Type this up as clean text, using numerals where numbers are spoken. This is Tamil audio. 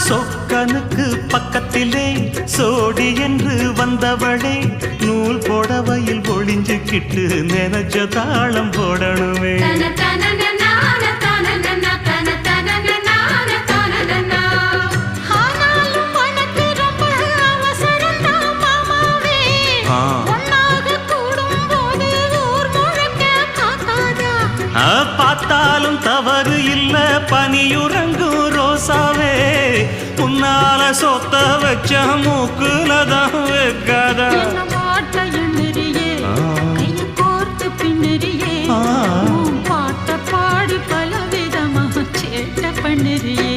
சொக்கனுக்கு பக்கத்திலே சோடி என்று வந்தவளே நூல் போடவையில் ஒளிஞ்சுக்கிட்டு நினைச்ச தாளம் போடணுமே. பார்த்தாலும் தவறு இல்ல பனியுறங்கும் ரோசாவே உன்னால சொத்த வச்ச மூக்குலதான் வைக்காதா. பாட்ட பாடி பல விதமாக சேட்ட பண்ணுறியே.